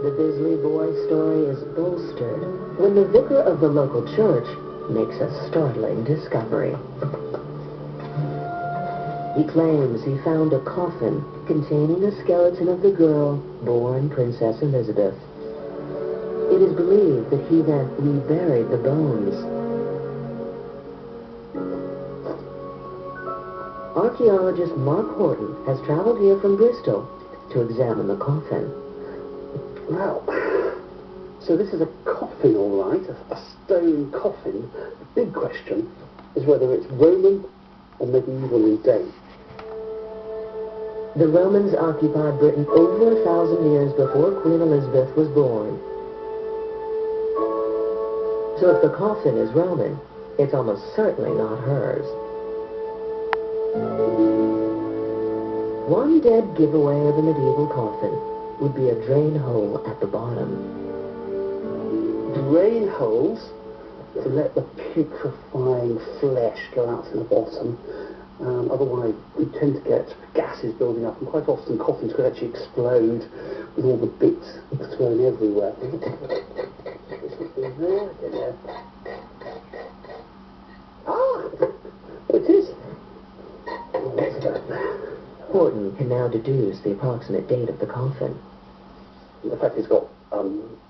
The Bisley boy story is bolstered when the vicar of the local church makes a startling discovery. He claims he found a coffin containing the skeleton of the girl born Princess Elizabeth. It is believed that he then reburied the bones. Archaeologist Mark Horton has traveled here from Bristol to examine the coffin. Well, so this is a coffin, all right, a stone coffin. The big question is whether it's Roman or medieval in date. The Romans occupied Britain over 1,000 years before Queen Elizabeth was born. So if the coffin is Roman, it's almost certainly not hers. One dead giveaway of a medieval coffin would be a drain hole at the bottom. Drain holes to let the putrefying flesh go out to the bottom. Otherwise, we tend to get gases building up, and quite often coffins could actually explode with all the bits thrown everywhere. Ah, it is. Horton can now deduce the approximate date of the coffin. The fact it's got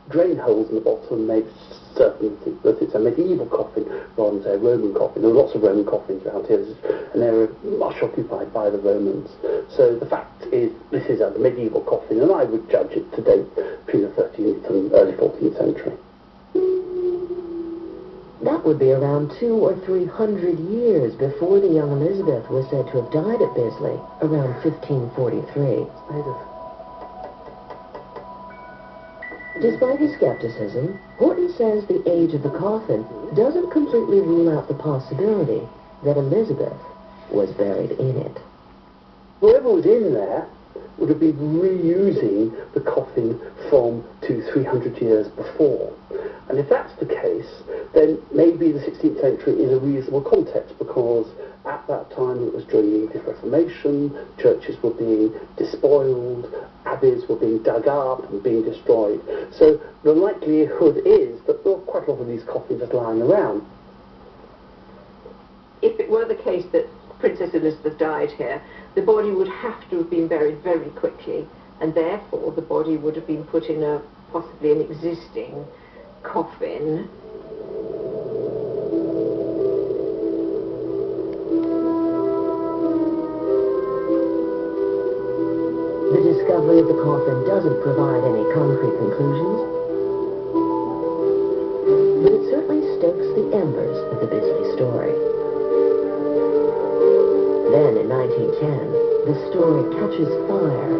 drain holes in the bottom makes certain that it's a medieval coffin rather than, say, a Roman coffin. There are lots of Roman coffins around here. This is an area much occupied by the Romans. So the fact is, this is a medieval coffin, and I would judge it to date between the 13th and early 14th century. That would be around 200 or 300 years before the young Elizabeth was said to have died at Bisley, around 1543. Despite his skepticism, Horton says the age of the coffin doesn't completely rule out the possibility that Elizabeth was buried in it. Whoever was in there would have been reusing the coffin from 200-300 years before. And if that's the case, then maybe the 16th century is a reasonable context, because at that time it was during the Reformation, churches were being despoiled, abbeys were being dug up and being destroyed. So the likelihood is that there are quite a lot of these coffins just lying around. If it were the case that Princess Elizabeth died here, the body would have to have been buried very quickly, and therefore the body would have been put in a possibly an existing coffin. The discovery of the coffin doesn't provide any concrete conclusions, but it certainly stokes the embers of the Bisley story. Then, in 1910, the story catches fire